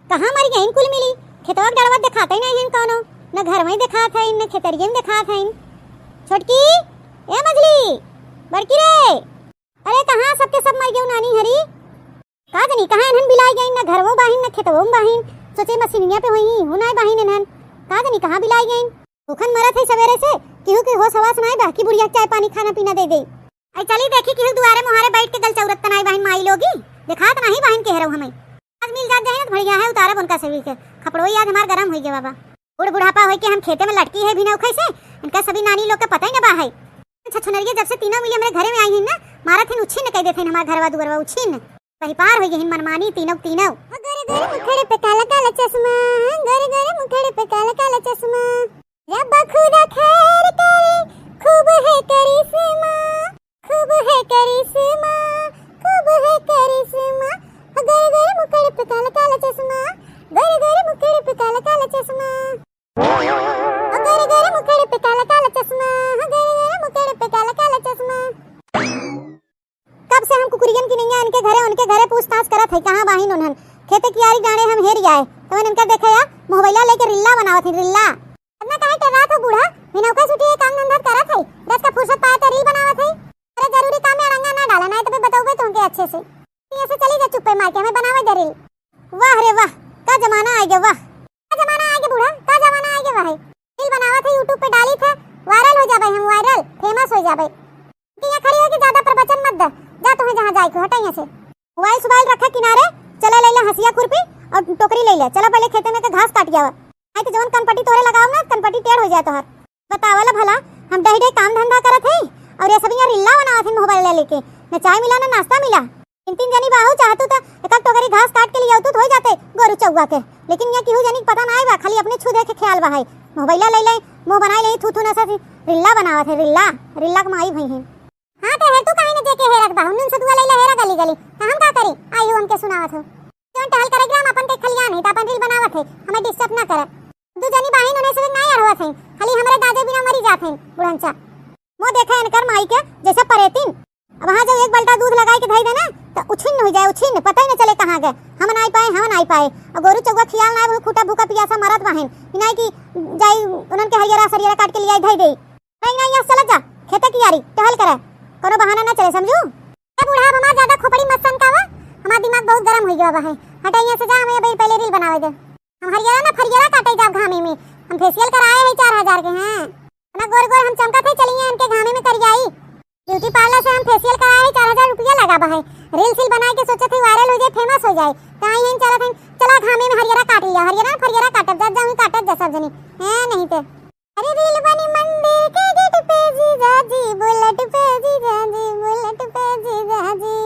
कहाँ मर गई कुल मिली। खेतवा डरवा दिखाते ही नहीं कौनो, न घर में दिखात है न खेतरिये में दिखात है। छोटकी ए मछली बड़की रे, अरे कहाँ सबके सब मर गए नानी हरी। का जानी कहाँ इन्हन बिलाई गई, न घरवो बाहिन न खेतवो में बाहिन। सोचे मसीनिया पे होई हो ना बाहिन इन्हन, का जानी कहाँ बिलाई गई। भूखन मरत है सवेरे से, केहू के होश हवास नहीं बा कि बुढ़िया चाय पानी खाना पीना दे दे। आई चली देखी केहू दुआरे मुहारे बैठ के गल चौरत तनाई बाहिन माई लोगी दिखात नहीं बाहिन के हरव हमें। आज मिल जात जाए बढ़िया है उतारा उनका सभी के खपड़ो याद हमार गरम हो गया बाबा। बूढ़ बुढ़ापा हो के हम खेते में लटकी है बिना उखै से, इनका सभी नानी लोग के पता ही न बा है। छछनरिया जब से तीनों मिली हमरे घरे में आई हैं ना, मारा थे उछिन कह देथे हमार घरवा दुआरवा उछिन कहीं पार हो गई मनमानी तीनों तीनों। गोरे गोरे मुखड़े पे काला काला चश्मा, गोरे गोरे मुखड़े पे काला काला चश्मा, रब खुदा खैर करे खूब है करिश्मा, खूब है करिश्मा, खूब है करिश्मा। गोरे गोरे मुखड़े पे काला काला चश्मा, गोरे गोरे मुखड़े पे काला काला चश्मा, गोरे गोरे मुखड़े पे काला काला चश्मा, गोरे गोरे मुखड़े पे काला काला चश्मा। कब से हम कुकुरियन की नहीं है उनके घरे पूछताछ करत है कहाँ बाहिन उन्हन। खेते की यारी डाणे हम हेर आए तो इनका देखे या मोबाइला लेके रिल्ला बनावत है रिल्ला। इतना काहे कर रहा था बूढ़ा, बिना का छुट्टी काम धंधा करत है, दस का फुर्सत पाए तो रील बनावत है। अरे जरूरी काम में अड़ंगा ना डाला नहीं तो बताओगे तुमके अच्छे से। ऐसे चली जा चुप पे मार के हमें बनावे दे रील। वाह रे वाह का जमाना आ गया, वाह का जमाना आ गया बूढ़ा, का जमाना आ गया। वाह रील बनावत है यूट्यूब पे डाली थे, वायरल हो जाबे, हम वायरल फेमस हो जाबे। यहाँ खड़ी होके ज्यादा प्रवचन मत दे, जा तुम्हें जहाँ जाए को हटा यहाँ से। मोबाइल सुबाइल रखा किनारे, चला ले ले हंसिया खुरपी और टोकरी ले ले, चला पहले खेते में के घास काट गया है तो जवन कनपट्टी तोरे लगाओ ना कनपट्टी टेढ़ हो जाए तोहर। बतावला भला हम डे डे काम धंधा करत है और ये सब यहाँ रिल्ला बनावत है मोबाइल ले लेके, न चाय मिला न नाश्ता मिला। तीन तीन जनी बाहू चाहतू तो एक टोकरी घास काट के लिए आउतू तो हो जाते गोरु चौवा के, लेकिन ये केहू जनी पता ना बा, खाली अपने छू दे के ख्याल बा है। मोबाइल ले ले मुंह बनाई ले थू थू न सा रिल्ला बनावत है, रिल्ला रिल्ला के माई भई है। हां तो है तू काहे न देखे हेरक बा हुन सदुआ ले ले हेरा गली गली त हम का करी आई हमके सुनावत हो। जोन टहल करे ग्राम अपन के खलियान है त अपन रील बनावत है, हमें डिस्टर्ब ना कर। दू जनी बहिन उन्हें से नहीं अड़वत है, खाली हमरे दादे बिना मरी जात है बुढ़नचा। मो देखा इनकर माई के जैसे परेतीन, अब वहां जो एक बल्टा दूध लगाई के धई देना तो उछिन हो जाए, उछिन पता ही न चले कहां गए। हम नहीं पाए हम नहीं पाए और गोरु चौवा खियाल ना हो, खूटा भूखा पियासा मरत बहन बिना की जाई उनन के हरियरा सरियरा काट के लिए धई दे। नहीं यहाँ चला जा खेते की यारी टहल करे, कोनो बहाना ना चले समझू। ए बूढ़ा हमार ज्यादा खोपड़ी मत सनकावा, हमार दिमाग बहुत गरम हो गया है। हटा यहाँ से जा, हमें पहले रील बनावे दे। हम हरियरा ना फरियरा काटे जाब घामे में, हम फेशियल कराए है 4000 के हैं ना, गोर गोर हम चमका थे चलिए इनके घामे में कर जाई। ब्यूटी पार्लर से हम फेशियल कराए है 4000 रुपया लगा बा है। रील सील बनाए के सोचे थे वायरल हो जाए फेमस हो जाए तो आई हम चला थे, चला घामे में हरियरा काट लिया, हरियरा फरियरा काटब जा जाऊं काटब जा सब जनी हैं नहीं ते। अरे रील बनी मंदिर के गेट पे जीजा जी, बुलेट पे जीजा जी, बुलेट पे जीजा जी,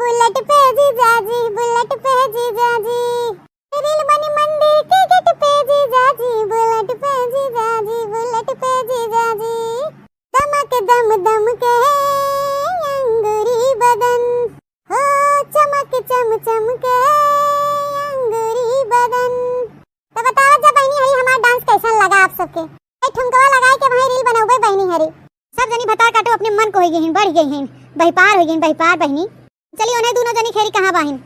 बुलेट पे जीजा जी, बुलेट पे जीजा जी। रील बनी मंदिर के गेट पे जीजा जी, बुलेट पे जीजा जी, बुलेट पे जीजा जी। दमक दम दम के अंगूरी बदन हो, चमक चम चम के अंगूरी बदन। तो बताओ जब बहनी हरी हमारा डांस कैसा लगा आप सबके। ठुमकवा लगाए के वही रील बनाओगे बहनी हरी। सब जनी बता काटो अपने मन को हो गई हैं, बढ़ गई हैं, बहिपार हो गई बहिपार बहनी। चली उन्हें दोनों जनी खेरी कहां बाहिन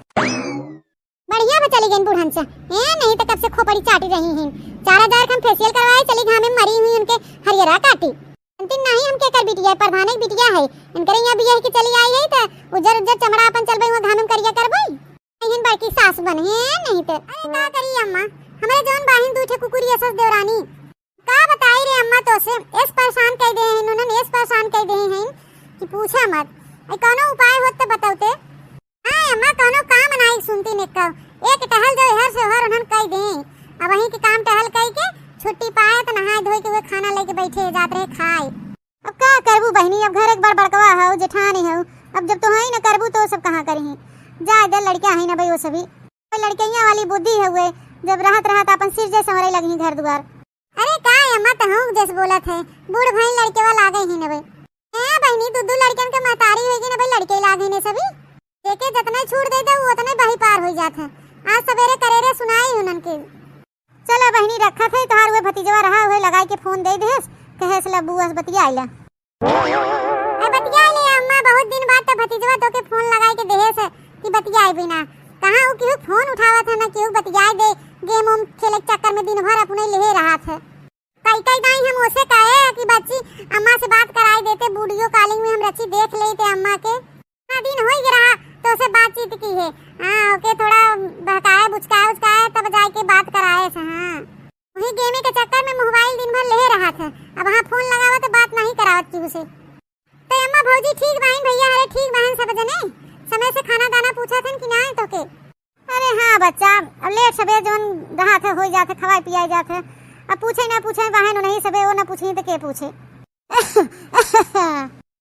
बढ़िया में चली गई बुढ़न से ए नहीं तो कब से खोपड़ी चाटी रही हैं। 4000 हम फेशियल करवाए चली घामे मरी हुई उनके हरियरा काटी। अंतिम नहीं हम के कर बिटिया प्रधान एक बिटिया है इनकर यहां बियाह की चली आई है त उजर उजर चमड़ा अपन चलबई वो घामे करिया करबई नहीं बाकी सास बने नहीं तो अरे का करी अम्मा हमारे जौन बाहिन दूठे कुकुरी असस देवरानी का बताई रे अम्मा तो से इस परेशान कर दे हैं उन्होंने इस परेशान कर दे हैं कि पूछा मत। ए कोनो उपाय होत त बताओते। हां अम्मा कोनो काम नहीं सुनती ने का एक टहल जो हर से हर उन्हन कह दे अब वही के काम टहल कह के छुट्टी पाए तो नहाए धोए के वो खाना लेके बैठे जात रहे खाए। अब का करबू बहनी अब घर एक बार बड़कवा हो जेठानी हो अब जब तो है न करबू तो सब कहां करी जा इधर लड़कियां है ना भाई वो सभी लड़कियां वाली बुद्धि है हुए जब रहत रहत अपन सिर जैसे मरे लगी घर द्वार। अरे का अम्मा तो हूं जैसे बोलत है बूढ़ भाई लड़के वाला आ गए हैं न भाई ए बहनी दू लड़कियन के महतारी होगी न भाई लड़के लागे ने सभी देखे जितना छूट दे दे वो उतने बही पार हो जात है। आज सवेरे करेरे सुनाई उनन के चला बहनी रखा थे तोहार हुए भतीजवा रहा हुए लगाई के फोन दे देस कहे से लबू बतिया आइला ए बतिया ले अम्मा बहुत दिन बाद त भतीजवा तो के फोन लगाई के देहे से कि बतिया आई बिना कहाँ वो केहू फोन उठावा था ना केहू बतियाए दे गेम उम खेले के चक्कर में दिन भर अपने ले रहा था। कई कई दाई हम उसे कहे कि बच्ची अम्मा से बात कराई देते, वीडियो कॉलिंग में हम रची देख लेते अम्मा के। ना दिन हो ही रहा तो उसे बातचीत की है। हाँ ओके थोड़ा बहकाए बुचकाए तब जाके बात कराए से। हाँ वही गेमे के चक्कर में मोबाइल दिन भर ले रहा था। अब वहाँ फोन लगावा तो बात नहीं करावत थी उसे। तो अम्मा भौजी ठीक बहन भैया अरे ठीक बहन सब जने समय से खाना दाना पूछा था कि ना तो के। अरे हाँ बच्चा अब लेट सबे जोन रहा था हो जाते खवाई पियाई जाते। अब पूछे ना पूछे बहन नहीं सबे वो ना पूछी तो के पूछे।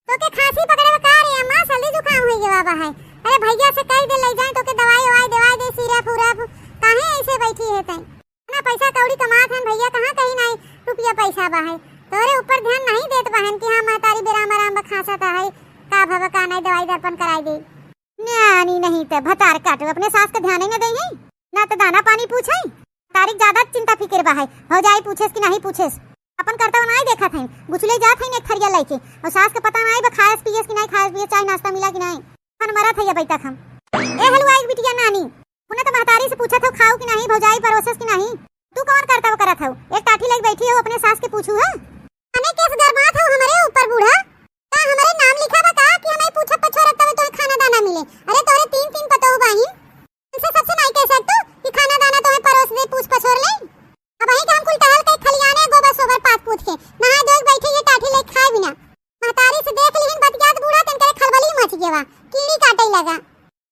तो के खांसी पकड़े में का रे अम्मा सर्दी जुकाम हो गया बाबा है। अरे भैया से कह दे ले जाए तो के दवाई ववाई दवाई दे सिरप उरप काहे ऐसे बैठी है तई ना पैसा कौड़ी कमात हन भैया कहां कहीं नहीं रुपया पैसा बा है तोरे ऊपर ध्यान नहीं देत बहन कि हां महतारी बेराम आराम खासा ता है का भव का नहीं दवाई दर्पण कराई दे। न्यानी नहीं तो भतार काटो अपने सास का ध्यान ही न देही ना तो दाना पानी पूछे तारीख ज्यादा चिंता फिक्र बा है हो जाए पूछेस कि नहीं पूछेस अपन करता नहीं देखा थे गुचले जात है एक थरिया लेके और सास के पता नहीं बा खाएस पिएस कि नहीं खाएस पिए चाय नाश्ता मिला कि नहीं अपन मरा था या बैठा हम ए हलवा एक बिटिया नानी उन्हें तो महतारी से पूछा था खाओ कि नहीं भौजाई परोसेस कि नहीं तू कौन करता वो करत हो एक टाठी लेके बैठी हो अपने सास के पूछू है हमें किस गरमात हो हमारे ऊपर बूढ़ा का हमारे नाम लिखा बा का कि हमें पूछा पछोरा तब तो खाना दाना मिले। अरे तोरे तीन तीन पतो हो बाहिन इनसे सबसे नहीं कह सकतो कि खाना दाना तो परोस दे पूछ पछोर ले। अब वही काम कुल टहल के खलियाने गोबर सोबर पात पूछ के नहा धोए बैठे ये टाठी लेके खाए बिना महतारी से देख लीन बतियात बूढ़ा तन करे खलबली मच गया कीड़ी काटे लगा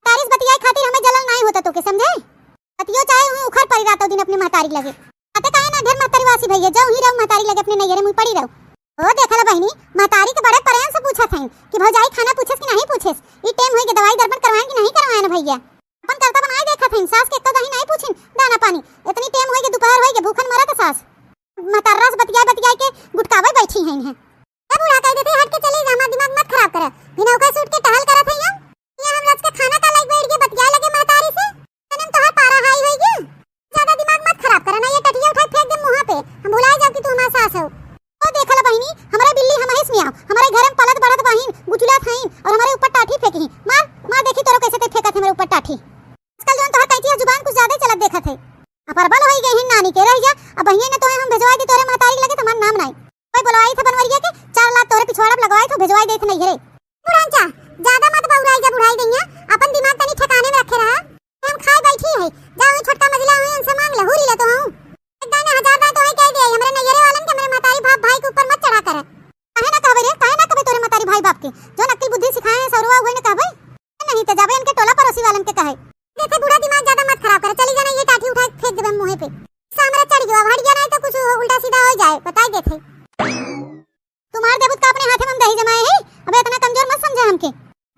तारीस बतियाई खातिर हमें जलन नहीं होता तो के समझे बतियो चाहे हमें उखड़ पड़ी रातों दिन अपनी महतारी लगे आते काहे ना ढेर महतारी वासी भैया जाओ ही रहो महतारी लगे अपने नैयरे मुंह पड़ी रहो ओ देखला बहनी महतारी के बड़े प्रेम से पूछा था कि भौजाई खाना पूछेस कि नहीं पूछेस ई टाइम होई के दवाई दर्पण करवाएं कि नहीं करवाएं ना भैया अपन करता बनाए देखा था सास के तो दही नहीं पूछिन दाना पानी इतनी टाइम होई के दोपहर होई के भूखन मरा तो सास महतारा से बतियाई के गुटकावे बैठी हैं ए बूढ़ा कह देते हट के चले जा हमारा दिमाग मत खराब कर बिना उका सूट के टहल करत है ये हम रात का खाना का लाइक बैठ के बतिया लगे महतारी से तने तो हर पारा हाई होई गया ज्यादा दिमाग मत खराब करना ये टटिया उठा फेंक दे मुंह पे हम भुला जाओ कि तू हमारा सास हो। ओ देखला बहिनी हमारे बिल्ली हम हिस में आओ हमारे घर में पलत बढ़त बहिन गुचला थाइन और हमारे ऊपर टाठी फेंकी मार मार देखी तोरो कैसे ते फेंकत हमारे ऊपर टाठी आजकल जोन तोहर कैची जुबान कुछ ज्यादा चलत देखत है अपरबल होई गई नानी के रह जा अब भैया ने तोहे हम भेजवाई दी तोरे महतारी लगे तुम्हारा नाम नहीं कोई बुलवाई था बनवरिया के 4 लाख तोरे पिछवाड़ा लगवाई तो भेजवाई देत नहीं रे बुढ़ांचा ज्यादा मत बउराई जा बुढ़ाई दैया अपन दिमाग तनी ठिकाने में रखे रहा हम खाए बैठी है जाओ छोटका मजला है उनसे मांग ले हुरी ले तो हूं एक दाने 1000 दान तो है कह दे हमरे नैयरे वालन के मेरे महतारी बाप भाई के ऊपर मत चढ़ा कर काहे ना कहबे रे काहे ना कहबे तोरे महतारी भाई बाप के जो नकली बुद्धि सिखाए हैं सरुआ हुए ने कहबे नहीं तो जाबे इनके टोला पड़ोसी वालन के कहे देखे बुढ़ा दिमाग ज्यादा मत खराब कर चली जाना ये टाठी उठा के फेंक देबे मुंह पे सामरा चढ़ गया हट गया नहीं तो कुछ उल्टा सीधा हो जाए बताई देथे तुम्हारे देबुत का अपने हाथे में दही जमाए है अबे इतना कमजोर मत समझे हमके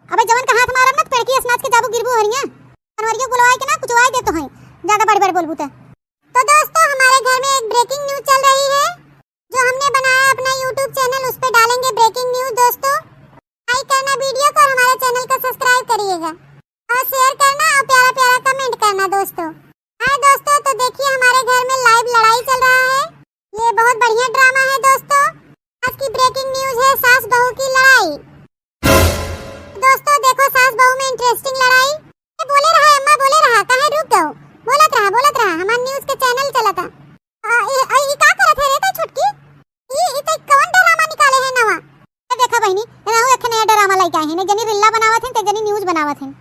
अबे जवन का हाथ मारा मत पेड़की स्नाच के जाबू गिरबू हरिया अनवरिया बुलवाए के ना कुछ वाई देतो हैं ज्यादा बड़े बड़े बोलबू तो दोस्तों हमारे घर में एक ब्रेकिंग न्यूज चल रही है जो हमने बनाया अपना YouTube चैनल उस पे डालेंगे ब्रेकिंग न्यूज दोस्तों लाइक करना वीडियो को और हमारे चैनल को सब्सक्राइब करिएगा और शेयर करना और प्यारा प्यारा कमेंट करना दोस्तों। हाय दोस्तों तो देखिए हमारे घर में लाइव लड़ाई चल रहा है ये बहुत बढ़िया ड्रामा है दोस्तों। आज की ब्रेकिंग न्यूज है सास बहू की लड़ाई। दोस्तों देखो सास बहू में इंटरेस्टिंग लड़ाई बोले रहा अम्मा बोले रहा कहे रुक गओ बोलत रहा हमार न्यूज के चैनल चलता ई का करत है रे तो छुटकी ई तो कौन ड्रामा निकाले है नवा देखा बहनी एनाऊ एक नया ड्रामा लाइक आए हैं ने जनी रिल्ला बनावत हैं ते जनी न्यूज बनावत हैं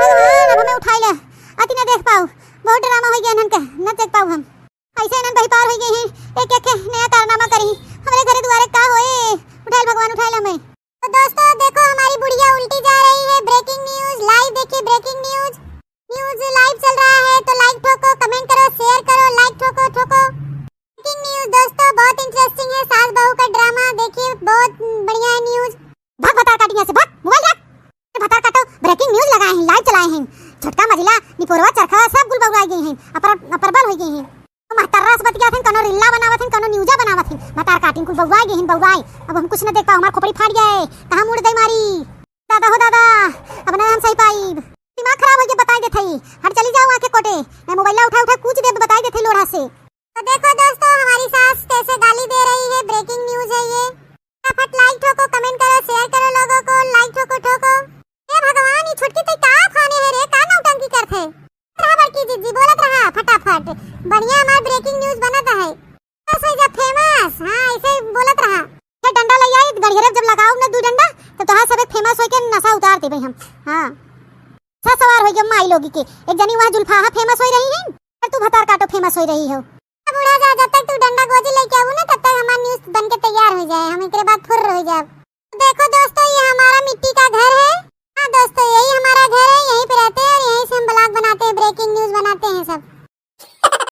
भगवान अब हमें उठाई ले अति न देख पाऊ बहुत ड्रामा हो गया नन का न देख पाऊ हम ऐसे नन भाई पार हो गए हैं एक एक नया कारनामा करी हमारे घरे द्वारे का होए उठाई भगवान उठाई ले हमें। तो दोस्तों देखो हमारी बुढ़िया उल्टी जा रही है ब्रेकिंग न्यूज लाइव देखिए ब्रेकिंग न्यूज लाइव चल रहा है तो लाइक ठोको कमेंट करो शेयर करो लाइक ठोको ब्रेकिंग न्यूज दोस्तों बहुत इंटरेस्टिंग है सास बहू का ड्रामा देखिए बहुत बढ़िया है न्यूज भाग बता काटिया से भाग मोबाइल रख बता काटो ब्रेकिंग न्यूज लगाए हैं लाइव चलाए हैं छोटका मजिला निपोरवा चरखा सब गुल बगवाई गई हैं अपरबल हो गई हैं महतारा से बतिया थे कनो रिल्ला बनावत हैं कनो न्यूजा बनावत हैं महतार काटिंग कुल बगवाई गई हैं बगवाई अब हम कुछ न देख पाओ हमार खोपड़ी फाट गए कहां मुड़ गई मारी दादा हो दादा अब ना हम सही पाई दिमाग खराब हो गया बताई देथे हट चली जाओ आके कोटे मैं मोबाइल उठा कूच दे बताई देथे लोढ़ा से। तो देखो दोस्तों हमारी सास कैसे गाली दे रही है ब्रेकिंग न्यूज है ये फटाफट लाइक ठोको कमेंट करो शेयर करो लोगों को लाइक ठोको ए भगवान ये छुटकी तो का खाने है रे का बनत है। रहा बड़की जीजी बोलत रहा फटाफट, बढ़िया हमार ब्रेकिंग न्यूज बनत है। बस हो जा फेमस। हां ऐसे बोलत रहा। ये डंडा ले आई गड़ियरे जब लगाओ ना 2 डंडा तो तोहार सब फेमस होई के नशा उतार दे भाई हम। हां सा सवार हो गए माई लोगी के। एक जनी वहां जुल्फा फेमस होई रही है, तू भतार काटो फेमस होई रही हो। बूढ़ा जा, जब तक तू डंडा गोजी लेके आऊ ना तब तक हमारा न्यूज़ बन के तैयार हो जाए, हम एकरे बाद फुर्र हो जाए। देखो दोस्तों ये हमारा मिट्टी का घर है। हाँ दोस्तों यही हमारा घर है, यहीं पे रहते हैं और यहीं से हम ब्लॉग बनाते हैं, ब्रेकिंग न्यूज़ बनाते हैं सब।